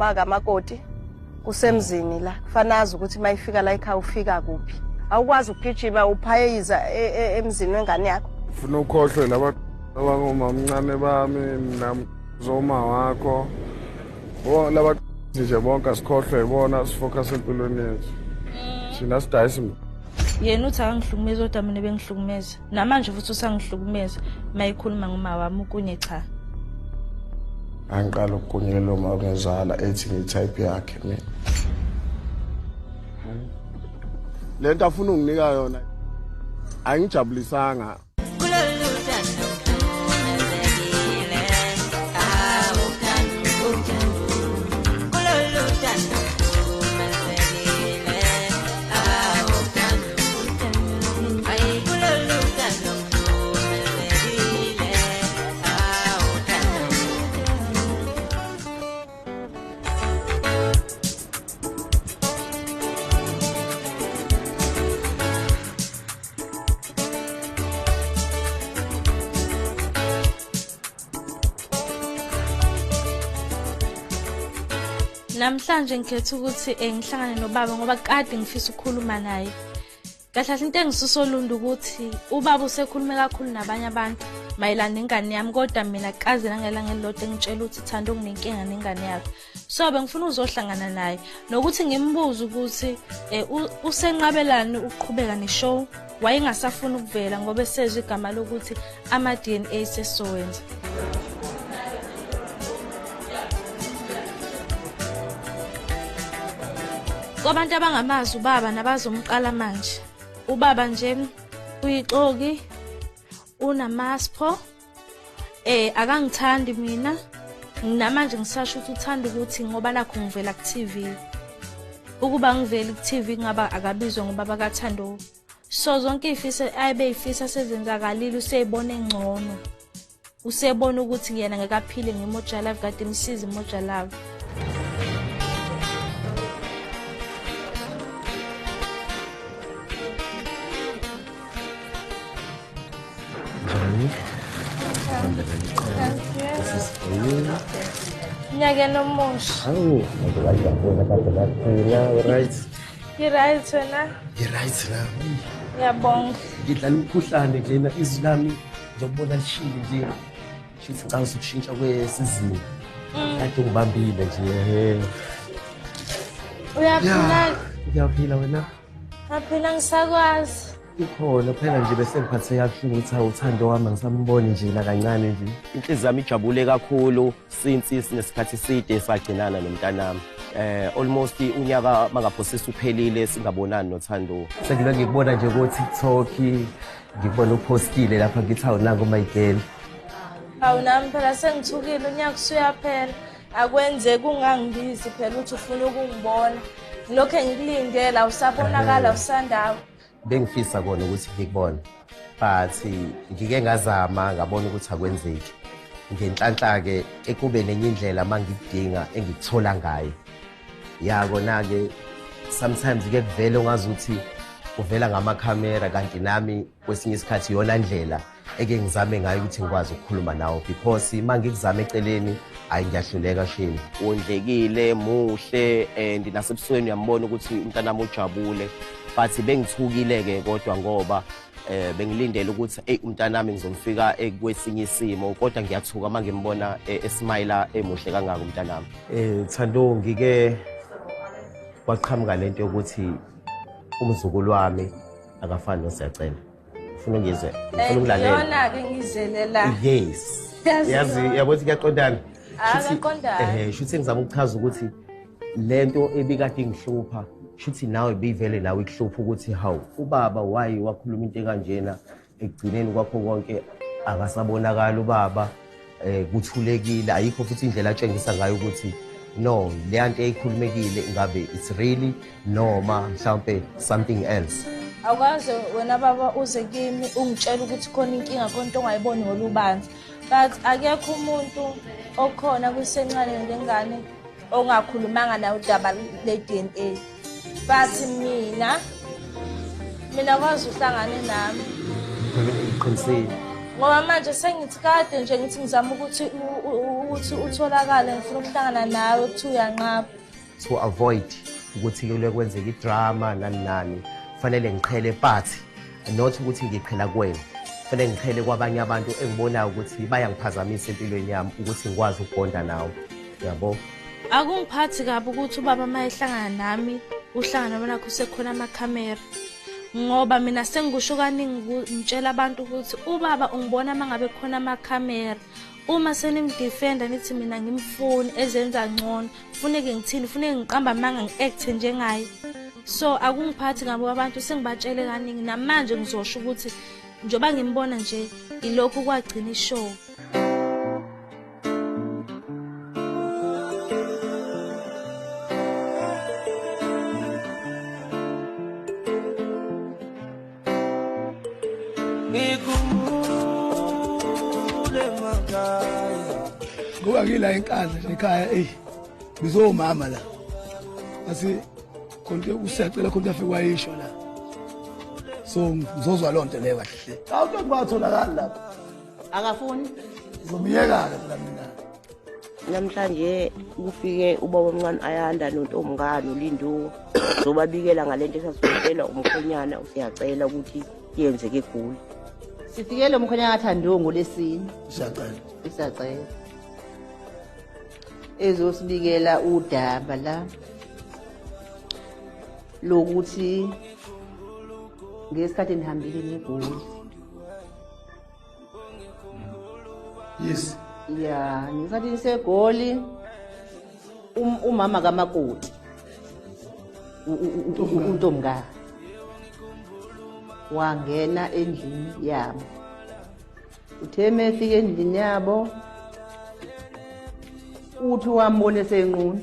uma kamakoti kusemzini la kufanaza ukuthi mayifika la ekhaya ufika kuphi awukwazi ukugijima uphayiza emzini wengane yakho ufuna ukhohlwe laba abangomamncane bami namzoma wakho laba nje bonke asikhohlwe bona sifocus empilweni yethu thina sidayisi yena uthi akangihlukumeza kodwa mina bengihlukumeza namanje futhi usangihlukumeza mayikhuluma ngoma wami kunye cha angiqala ukukunyelwa uma ngezala ethi ngitype yakhe mina lento afuna unginika yona angijabulisanga namhlanje ngikhetha ukuthi ngihlangane nobaba ngoba kade ngifisa ukukhuluma naye. Kahle into engisusolunda ukuthi ubaba usekhulume kakhulu nabanye abantu mayelana nengane yami kodwa mina kaze nangelanga elilodwa ngitshela ukuthi Thando kunenkinga nengane yakho. So bengifuna uzohlangana naye nokuthi ngimbuze ukuthi usenqabelani ukuqhubeka neshow wayengasafuna ukuvela ngoba esezwe igama lokuthi ama DNA sesowenza. Kwabantu abangamazi ubaba nabazomqala manje. Ubaba nje uyixoki unamasipho akangithandi mina namanje ngisasho ukuthi uthanda ukuthi ngoba nakho ngivela ku TV. Ukuba ngivela ku TV ngaba akabizwa ngoba bakaThando. So zonke ifisa ayibe ifisa sezenzakalile useyibona engcono. Usebona ukuthi yena ngekaphile ngeMoja Live kade imsiza iMoja Live. Nyaka nomusha. Hawu, ngiyajabula kahle right. Right wena? Right la. Ngiyabonga. Ngidlala umkhuhlane njena izwi lami ngizobona lishile nje. Shithi ngicela ukushintsha kwesizini. Kade ngibambile nje. Uyaphila? Uyaphila wena? Ngaphila ngisakwazi. Ikhona phela nje bese ngiphathe kabuhlungu ukuthi uThando wami ngisamboni nje la kancane nje. Inhliziyo yami ijabule kakhulu since sinesikhathi eside sagcinana nomntanami. Almost unyaka mangaphosisa uphelile singabonani noThando. Sengilokhu ngikubona nje ku TikTok, ngikubona upostile lapha ngithi awu nangu my girl. Awu nami phela sengithukile unyaka usuyaphela. Akwenzeki ungangibizi phela uthi ufuna ukungibona. Lokho engikulindele awusabonakala usandawo. Bengifisa kona ukuthi ngikubone but ngike ngazama ngabona ukuthi akwenzeki ngenhlanhla ke ekube nenye indlela mangikudinga engikuthola ngayo yakona ke sometimes ke kuvela ongazuthi uvela ngamakhamera kanti nami kwesinye isikhathi yona ndlela eke ngizame ngayo ukuthi ngikwazi ukukhuluma nawe because mangikuzama eceleni ayi ngiyahluleka shini undlekile muhle and nasebusweni uyambona ukuthi umntanami ujabule but bengithukile ke kodwa ngoba bengilindele ukuthi umntanami ngizomfika kwesinye isimo kodwa ngiyathuka mangimbona esmile emuhle kangaka umntanami. Thando ngike kwaqhamuka lento ukuthi umzukulu wami akafani noSiyacela. Ufuna ngizwe, ufuna ukulalela. Yona ke ngizelela. Yes. Yazi yabona kuyaqondana. Akaqondana. Shuthi ngizama ukuchaza ukuthi lento ebikade ngihlupha shuthi nawe bivele nawe ikuhlupha ukuthi hawu ubaba why wakhuluma into kanjena ekugcineni kwakho konke akasabonakala ubaba kuthulekile ayikho futhi indlela atshengisa ngayo ukuthi no le nto eyikhulumekile ngabe it's really noma mhlawumbe something else. Akwazi wena baba uze kimi ungitshela ukuthi khona inkinga khona into ongayiboni ngolubanzi but akekho umuntu okhona kusencane ngengane ongakhulumanga nawe udaba le DNA. But mina kwazi uhlangane nami. Ngiqinisile. Ngoba manje sengithi kade nje ngithi ngizama ukuthi ukuthi utholakale ngifuna ukuhlangana nawe kuthi uyanqaba. To avoid ukuthi kule kwenzeka idrama nani kufanele ngiqhele party not ukuthi ngiqhela kwena. Kufanele ngiqhele kwabanye abantu engibonayo ukuthi bayangiphazamisa empilweni yami ukuthi ngikwazi ukubonda nawo. Yabo. Akungiphathi kabi ukuthi ubaba mayehlangana nami uhlangana bona kusekhona amakhamera. Ngoba mina sengikusho kaningi ngitshela abantu ukuthi ubaba ungibona mangabe khona amakhamera. Uma senimdefenda nithi mina ngimfuni ezenza ngcono, kufuneke ngithini, kufuneke ngiqamba manga ngiact njengaye. So akungiphathi kabi abantu sengibatshele kaningi namanje ngizosho ukuthi njoba ngimbona nje ilokhu kwagcina ishow. Ngoba ngila enkandla ekhaya ngizomama la. Asi konke usiyacela konke afike wayisho la. So ngizozwa lonto leyo kahle. Awuthi kubatholakala lapha. Akafuni Ngizomiyeka ke mina. namhlanje kufike ubaba omncane ayanda noNtomngane uLindu zobabikela ngalento esasifundela umkhonyana usiyacela ukuthi yenzeke eGoli. Sifikele umkhonyana kaThandiwe ngolesini. Isacela. Ezosibikela udaba la lokuthi ngesikhathi nihambile eGoli. Yes. Ya, ngisathi niseGoli umama kaMakoti uNtomngane wangena endlini yabo. Utheme efike endlini yabo uthi wambone senqunu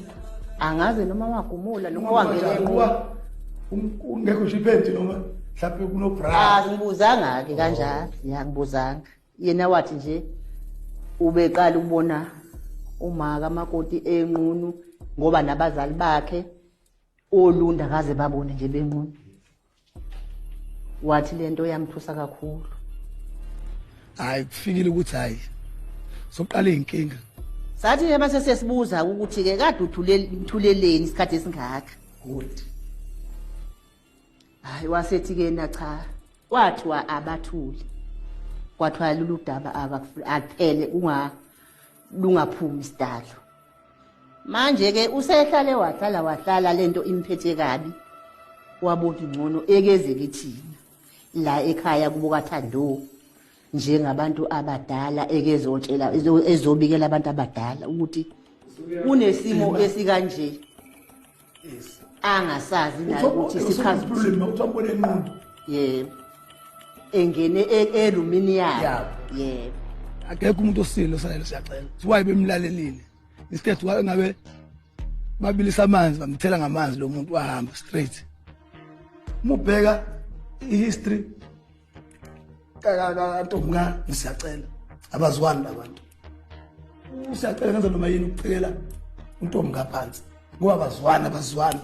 angaze noma wagumula noma wangena enqunu ungekho shiphendi noma mhlawumbe kunobra. Ngibuzanga ke kanjalo, ngiyangibuzanga. Yena wathi nje ubeqala ukubona uma kaMakoti enqunu ngoba nabazali bakhe olunda kaze babone nje benqunu. Wathi lento yamthusa kakhulu. Hayi kufikile ukuthi hayi soqala inkinga. Sathi mase sesibuza ukuthi ke kade uthuleleni isikhathi esingaka. Good. Hayi wasethi ke na cha. Kwathiwa abathuli. Kwathiwa lolu daba aphele lungaphumi isidalo. Manje ke usehlale wahlala lento imphethe kabi. Wabona ingcono ekezeke thina la ekhaya kubo kaThandiwe njengabantu abadala ekezotshela ezobikela abantu abadala ukuthi kunesimo esikanje. Yes. Angasazi naye ukuthi sikhazi uthambone umuntu. Yebo. Engene erumini yabo. Yebo. Akekho umuntu osilo sayelo siyacela. Siwaye bemlalelile. Instead ngabe babilisa amanzi bamthela ngamanzi lo muntu wahamba straight. Mubheka ihistory kaNtomngane siyacela abazwani labantu. Usiyacela kanjalo noma yini ukucela uNtomngane phansi ngoba abazwani.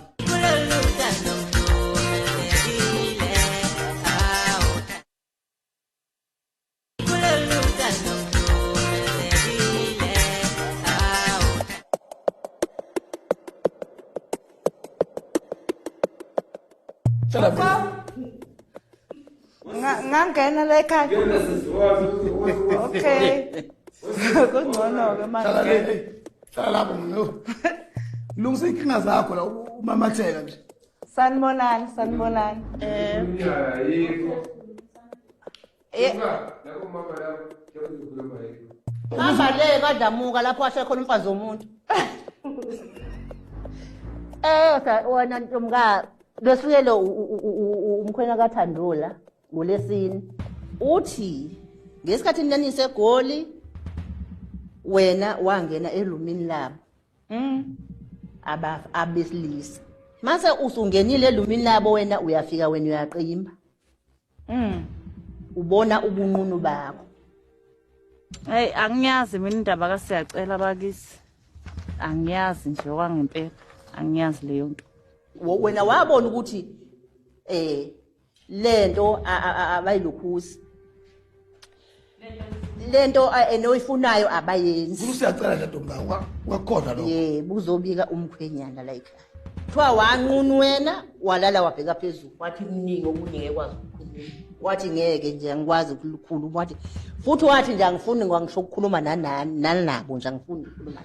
Ngangena la ekhaya. Okay. Kungcono ke manje. Hlala lapho no. Lungisa inkinga zakho la umamatheka nje. Sanibonani. Hamba le kadamuka lapho wasekhona umfazi womuntu. Wena Ntomngane besifike lo umkhwenya kaThandiwe la ngolesini uthi ngesikhathi nanise eGoli wena wangena erumini labo abesilisa mase usungenile erumini labo wena uyafika wena uyaqimba ubona ubunqunu bakho. Hey angiyazi mina indaba kaSiyacela bakisi angiyazi nje kwangempela angiyazi leyo nto. Wena wabona ukuthi lento abayilukhusi lento enoyifunayo abayenzi usiyacela nje ntombi wakhona lo yebo uzobika umkhwenyana la ekhaya kuthiwa wanqunu wena walala wabheka phezulu wathi kuningi okuningi ekwazi ukukhuluma wathi ngeke nje angikwazi ukukhuluma wathi futhi wathi nje angifuni ngisho ukukhuluma nabo nje angifuni ukukhuluma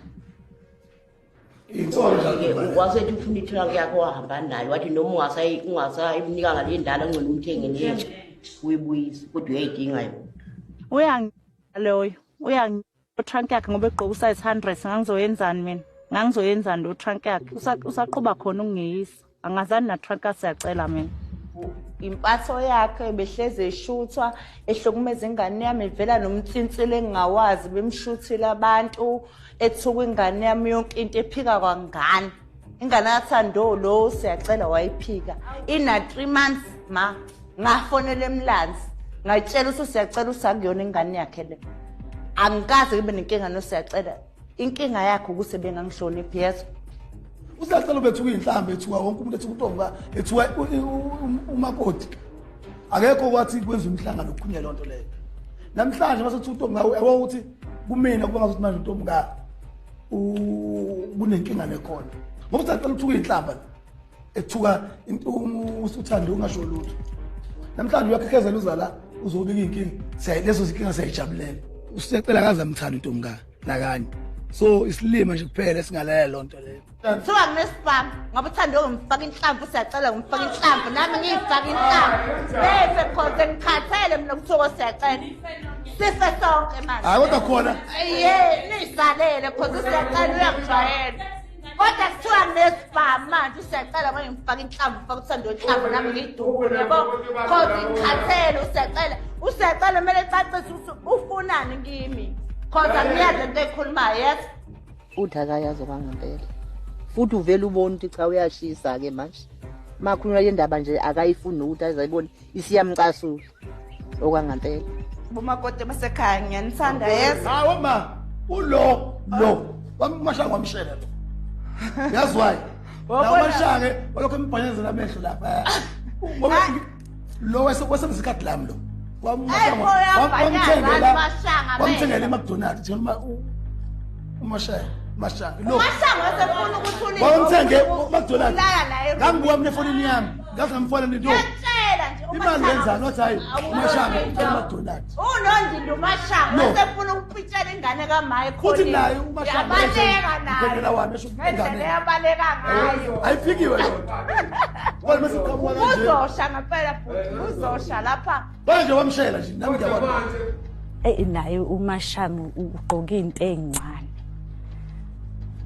Wasethi ufuna itruck yakho wahamba nayo wathi noma ungasayinika ngale ndala ngcela umthenge nentsha uyibuyisa kodwa uyayidinga yona loyo trunk yakhe ngoba egqoka usize 100 ngangizoyenzani mina ngangizoyenzani lo trunk yakhe usaqhuba khona ungiyisa angazani na trunk asiyacela mina impatho yakhe behleze eshuthwa ehlokumeza ingane yami ivela nomtsintsile engingawazi bemshuthile abantu ethuka ingane yami yonke into ephika kwangani ingane yathando lo siyacela wayiphika ina 3 months ma ngafonela emlanzi ngayitshela usiyacela usakuyona ingane yakhe le angikaze ngibe nenkinga nosiyacela inkinga yakhe ukuse bengangihloniphi yeso usiyacela ubethuka inhlambe ethuka wonke umuntu ethuka uNtomba ethuka umakoti akekho kwathi kwenza umhlangano ukukhunyela lonto leyo namhlanje mase uthuka uNtomba yabo ukuthi kumina kuba ngathi manje uNtomba kunenkinga nekhona ngoba usiyacela uthuka inhlamba ethuka usuthanda ungasho lutho namhlanje uyakhekezela uzala uzobika inkinga lezo zinkinga siyayijabulela usiyacela kaza mthanda uNtomba nakanye so isilima nje kuphela singalalela lonto leyo Kuthiwa ngesipam ngoba uthando ngimfaka inhlamvu siyacela ngimfaka inhlamvu nami ngiyifaka inhlamvu bese khona ngikhathele mina kuthiwa siyacela sife sonke manje hayi kodwa khona nisalele khoze siyacela uyangijwayela kodwa kuthiwa ngesipam manje siyacela manje ngimfaka inhlamvu ngifaka uthando inhlamvu nami ngiyiduku yabo khoze ngikhathele usiyacela kumele ecacise ufunani kimi khoze ngiyazi into ekhulumayo yes uthi akayazi kwangempela futhi uvela ubona ukuthi cha uyashisa ke manje makhulunywa le ndaba nje akayifuni ukuthi azayibona isiyamcasula okwangempela bomakoti basekhaya ngiyanithanda yes hawo ma ulo wamashanga wamshela lo yazwayi nawamashanga walokho embhanyezela amehlo lapha ngoba lo wasemzikhathi lami lo wamthengela eMcDonald's njengoba umashanga lo wasefuna ukuthi ulile wamthenge eMcDonald's ngangibuka mina efonini yami ngathi ngamfona nento ngiyacela nje imali yenzani wathi hayi umashanga eMcDonald's unondindo umashanga wasefuna ukupitshela ingane kamaye khona futhi naye umashanga yabaleka ngempela wami esho ingane yabaleka ngayo ayifikiwe lo wena masiqhamuka kanje uzosha ngempela futhi uzosha lapha manje wamshela nje nami ngiyabona naye umashanga ugqoka into ezincane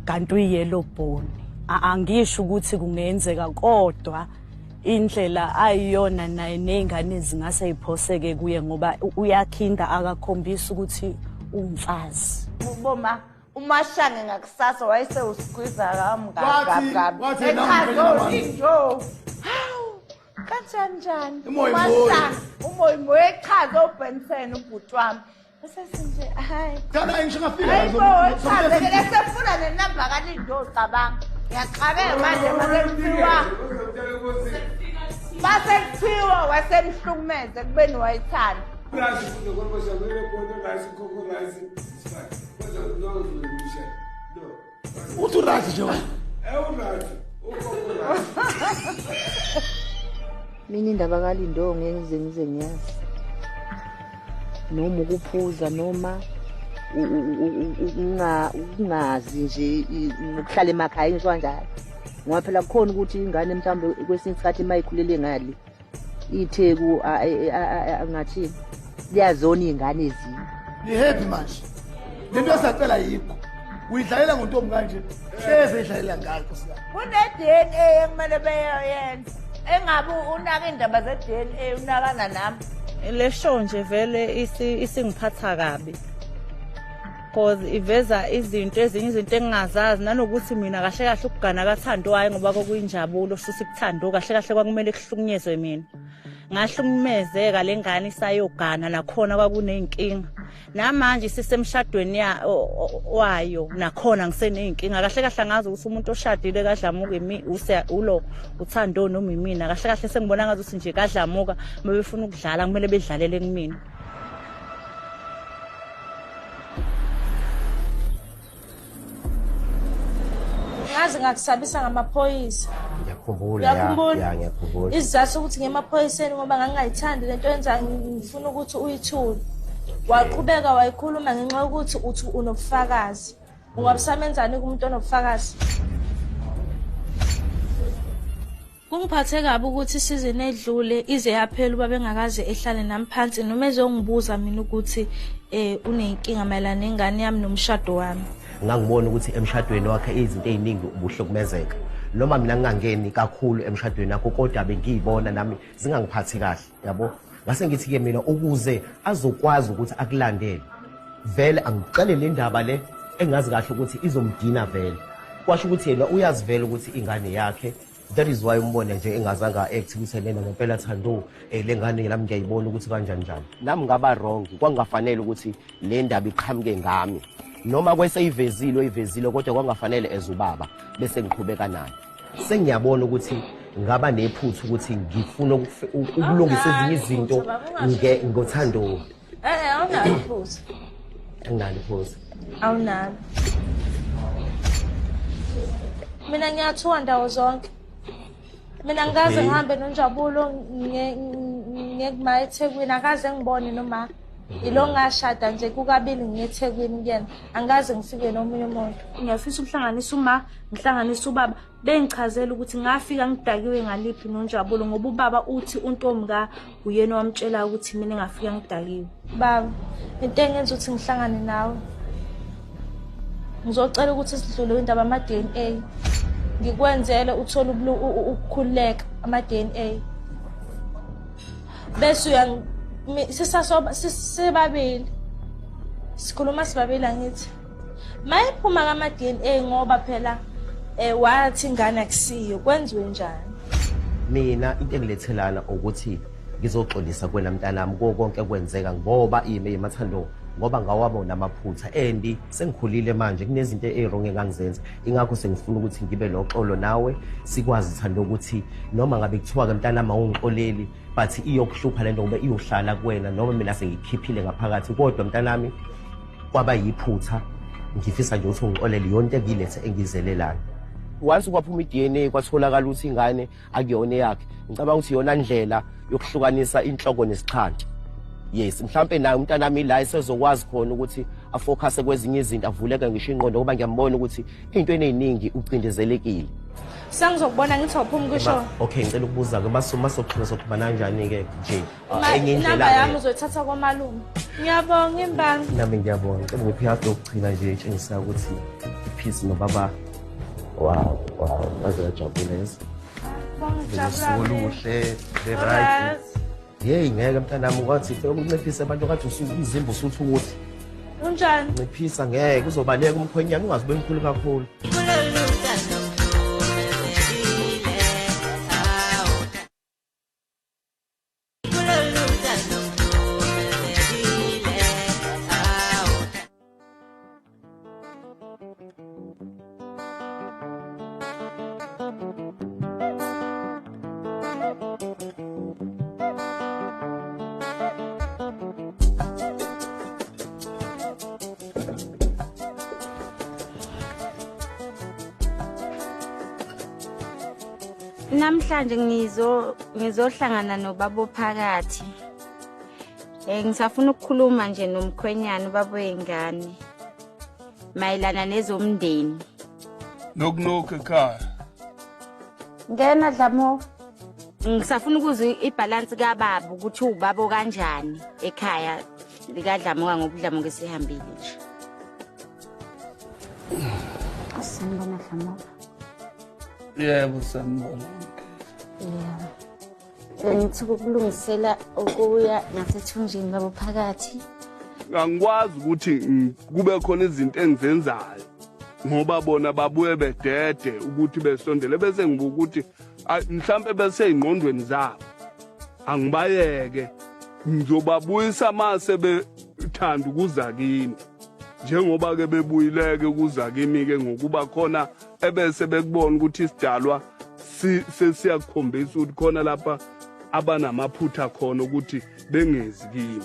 kanti uyiyellow bone angisho ukuthi kungenzeka kodwa indlela ayiyona naye nezingane zingase yiphoseke kuye ngoba uyakhinda akakhombisa ukuthi umfazi uboma umashange ngakusasa wayese usigwiza kamgabi wathi nami kanjani umoyimoyi echaza uBenson ubhuti wami Sesinje hayi. Kana ngisho ngafika lesefuna nenamba kaLindo cabanga. Ngiyaqhabeka manje masekuthiwa. Basekuthiwa wasemhlukumeze kubeni wayithanda. Uthi urazi nje wena. Mina indaba kaLindo ngeke ngize ngiyazi. Noma ukuphuza noma ungazi nje ukuhlala emakhaya ngisho kanjalo ngoba phela kukhona ukuthi ingane mhlawumbe kwesinye isikhathi mayikhulele ngale itheku angathi liyazona izingane ezinye ni happy manje lento yasacela yikho uyidlalela ngontombi kanje hleze idlalela ngalo kusika kune DNA ekumele beyenza engabe unaka indaba ze DNA unakana nami le show nje vele isingiphatha kabi because iveza izinto engingazazi nanokuthi mina kahle kahle ukugana kathandwayo ngoba kokuyinjabulo futhi kuthando kahle kahle kwakumele kuhlukunyezwe mina ngahlukumezeka lengane isayogana nakhona kwakuneyinkinga namanje sisemshadweni wayo nakhona ngiseneyinkinga kahle kahle ngazi ukuthi umuntu oshadile kaDlamuka ulo uthando noma imina kahle kahle sengibona ngazi ukuthi nje kaDlamuka mabefuna ukudlala kumele bedlalele kumina ngaze ngakusabisa ngamaphoyisa. Ngiyakhumbula ya ngiyakhumbula. Isizathu ukuthi ngemaphoyiseni ngoba ngangayithandi lento yenza ngifuna ukuthi uyithule. Waqhubeka wayikhuluma ngenxa yokuthi uthi unobufakazi. Ungabusamenza kumuntu onobufakazi? Kungiphathe kabi ukuthi isizini edlule ize yaphela uba bengakaze ehlale nami phansi noma ezongibuza mina ukuthi unenkinga mayelana nengane yami nomshado wami. Ngangibona ukuthi emshadweni wakhe izinto eziningi ubuhlukumezeka. Noma mina ngingangeni kakhulu emshadweni wakho kodwa bengiyibona nami zingangiphathi kahle, yabo? Ngase ngithi ke mina ukuze azokwazi ukuthi akulandele. Vele angicele le ndaba le engazi kahle ukuthi izomdina vele. Kwasho ukuthi yena uyazivela ukuthi ingane yakhe. That is why umbone nje engazanga act ukuthi lena ngempela Thando lengane nami ngiyayibona ukuthi kanjani njani. Nami ngaba wrong, kwangafanele ukuthi le ndaba iqhamuke ngami. Noma kweseyivezile kodwa kwangafanele ezubaba bese ngiqhubeka nayo. Sengiyabona ukuthi ngaba nephuthu ukuthi ngifuna ukulungisa ezinye izinto ngothando. Awunalo iphuthu. Anginalo iphuthu. Awunalo. Mina ngiyathuka ndawo zonke. Mina ngikaze ngihambe noNjabulo ngekuma eThekwini akaze ngibone noma ilo ngashada nje kukabili ngeThekwini kuyena angaze ngifike nomunye umuntu. Ngiyafisa ukuhlanganisa uma ngihlanganisa ubaba bengichazela ukuthi ngafika ngidakiwe ngaliphi noNjabulo ngoba ubaba uthi uNtombi uyena wamtshela ukuthi mina ngafika ngidakiwe. Baba into engenza ukuthi ngihlangane nawe ngizocela ukuthi sidlule indaba ama DNA. Ngikwenzele uthola ukukhuleka ama DNA. Bese sisababili. Sikhuluma sibabili angithi. Mayiphuma kama DNA ngoba phela wathi ingane akusiyo kwenziwe njani? Mina into engilethelana ukuthi ngizoxolisa kwena mntanami konke kwenzeka ngoba iMathando ngoba ngawabo namaphutha and sengikhulile manje kunezinto ezirong engangizenza ingakho sengifuna ukuthi ngibe loxolo nawe sikwazi Thando ukuthi noma ngabe kuthiwa ke mntanami awungixoleli but iyokuhlupha lento ngoba iyohlala kuwena noma mina sengikhiphile ngaphakathi kodwa mntanami kwaba yiphutha ngifisa nje ukuthi ungixolele yonke engilethe engizelelana. Once kwaphuma iDNA kwatholakala ukuthi ingane akuyona yakhe ngicabanga ukuthi yona ndlela yokuhlukanisa inhloko nesichandi. Yes, mhlambe naye umntanami la isezokwazi khona ukuthi afocus kwezinye izinto avuleke ngisho ingqondo ngoba ngiyambona ukuthi into eziningi ucindezelekile. Sengizokubona ngithi awuphumi kusho. Okay, ngicela ukubuza ke masoqhina sokuba kanjani ke nje enye indlela yami uzoyithatha kwaMalume. Ngiyabonga imbanga. Nami ngiyabonga. Ngicela ngiphi hafu yokuchina nje etshengisa ukuthi ipeace nobaba. Wow, bazajabula lezi. Ngijabula. The right. Hey ngeke mntanami kwathi ukunciphisa abantu kathi umzimba usuthi ukuthi unjani nciphisa ngeke uzobaleka umkhwenyana ungazibe mkhulu kakhulu. Namhlanje ngizohlangana nobaba phakathi. Ngisafuna ukukhuluma nje nomkhwenyana ubaba wengane. Mayelana nezomndeni. Nokunokho ekhaya. Ngena Dlamo. Ngisafuna ukuzwa ibalance kaBaba ukuthi ubaba kanjani ekhaya likaDlamoka ngoba uDlamoka ngesihambile nje. Asanibona Dlamoka. Yebo sanibona. Ngithuka ukulungisela ukuya nasethunjini babo phakathi. Angikwazi ukuthi kube khona izinto engizenzayo ngoba bona babuye bedede ukuthi besondele bese ngibuka ukuthi mhlambe bese ingqondweni zabo angibayeke ngizobabuyisa mase bethanda ukuza kimi njengoba ke bebuyileke ukuza kimi ke ngokuba khona ebese bekubona ukuthi isidalwa sesiyakukhombisa ukuthi khona lapha abanamaphutha khona ukuthi bengezi kimi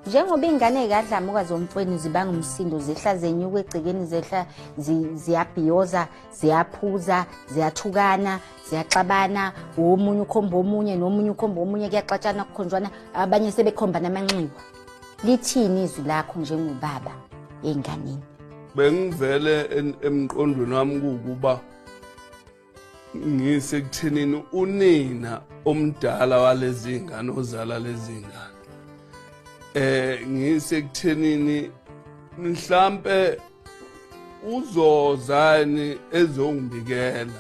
Njengoba ingane kaDlamuka zomfweni zibanga umsindo zehla zenyuka egcekeni zehla ziyabhiyoza, ziyaphuza, ziyathukana, ziyaxabana, omunye ukhomba omunye nomunye ukhomba omunye kuyaxatshana kukhonjwana abanye sebekhomba namanxiwa. Lithini izwi lakho njengobaba enganeni? Bengivele emqondweni wami kuba ngisekuthenini unina omdala walezi ingane ozala lezi ingane. Ngisekuthenini mhlambe uzozani ezongibikela.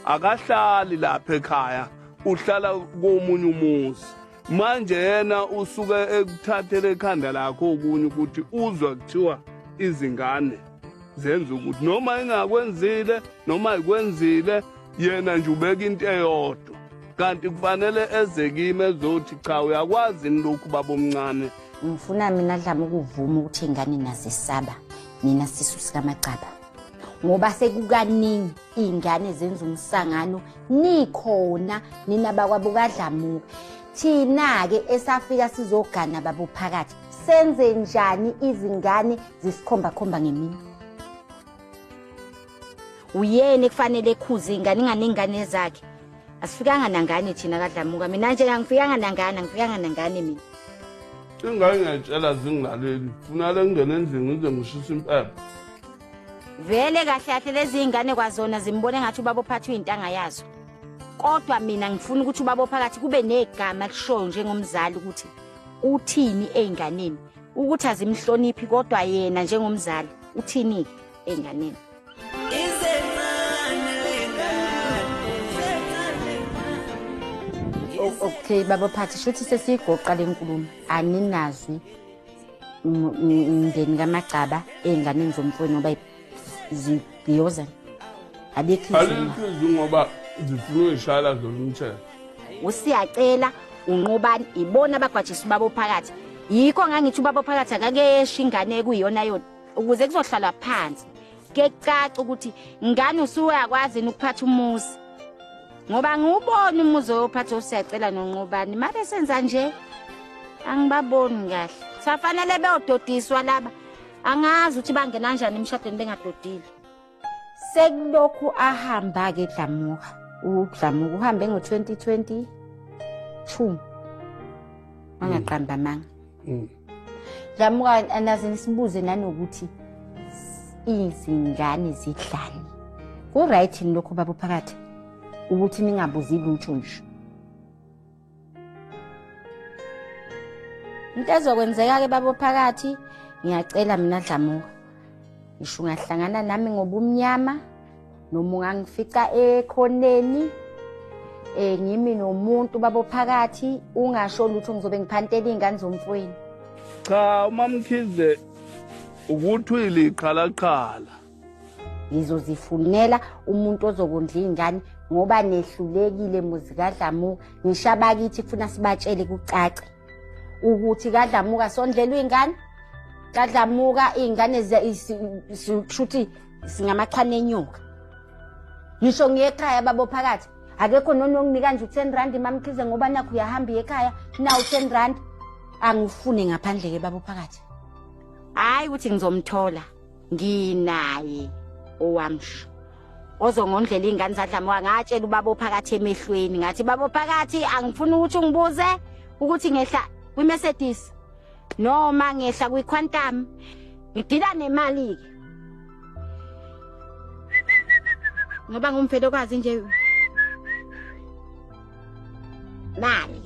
Akahlali lapha ekhaya, uhlala komunye umuzi. Manje yena usuke ekuthathele ekhanda lakho okunye ukuthi uzwa kuthiwa izingane zenza ukuthi noma engakwenzile noma ikwenzile yena nje ubeka into eyodwa. Kanti kufanele eze kimi ezothi cha uyakwazi lokhu baba omncane. Ngifuna mina Dlamuka ukuvuma ukuthi ingane nazisaba nina sisu sikaMacaba. Ngoba sekukaningi ingane zenza umsangano nikhona nina bakwabo kaDlamuka. Thina ke esafika sizogana babo phakathi. Senze njani izingane zisikhomba khomba ngemini? Uyene kufanele ekhuze ingane zakhe. Asifikanga nangane thina kaDlamuka. Mina nje ngifikanga nangane mina. Ingane ngiyatshela zingilaleli. Funa le ngene endlini ngize ngishisa impepho. Vele kahle kahle lezi ingane kwazona zimbone ngathi ubaba ophathwe intanga yazo. Kodwa mina ngifuna ukuthi ubaba phakathi kube negama lishoyo njengomzali ukuthi uthini einganeni. Ukuthi azimhloniphi kodwa yena njengomzali uthini einganeni. Okay baba phathi shothi sesigoqa lenkulumo aninazwi umndeni kaMacaba einganeni zomfweni ngoba zibhiyoza alikhizi ngoba zifuna ishala zolumthetho. Usiyacela unqobani ibona abagwajisa ubaba phakathi. Yikho ngangithi ubaba phakathi akakesha ingane kuyiyona yona ukuze kuzohlala phansi. Kecaca ukuthi ngane usuyakwazi ukuphatha umuzi. Ngoba ngubona umuzi ophatha usiyacela nonqobani manje senza nje angibaboni kahle. Safanele beyododiswa laba. Angazi ukuthi bangena kanjani emshadweni bengadodile. Sekulokhu ahamba ke Dlamuka. UDlamuka uhambe ngo2022 angaqamba manga. Dlamuka anazi nisibuze nanokuthi izingane zidlani. Ku right lokho baba phakathi ukuthi ningabuzi lutho nje. Into ezokwenzeka ke baba phakathi ngiyacela mina Dlamuka. Ngisho ngahlangana nami ngobumnyama noma ungangifica ekhoneni ngimi nomuntu babo phakathi ungasho lutho ngizobe ngiphantela ingane zomfweni. Cha uMamkhize ukuthwili iqhalaqhala. Ngizozifunela umuntu ozokondla ingane ngoba nehlulekile muzi kaDlamuka. Ngishaba kithi kufuna sibatshele kucace ukuthi kaDlamuka sondlelwe ingane. kaDlamuka ingane shuthi singamachane enyoka. Ngisho ngekhaya babo phakathi akekho nononginika nje u10 Mamkhize ngoba nakho uyahamba ekhaya nawu 10 angifune ngaphandle ke babo phakathi. Hayi ukuthi ngizomthola nginaye owamsho ozongondlela ingane zaDlamuka. Ngatshela ubaba phakathi emehlweni ngathi babo phakathi angifuni ukuthi ungibuze ukuthi ngehla kwiMercedes noma ngehla kwiQuantum ngidila nemali ke ngoba ngumfelokazi nje mali.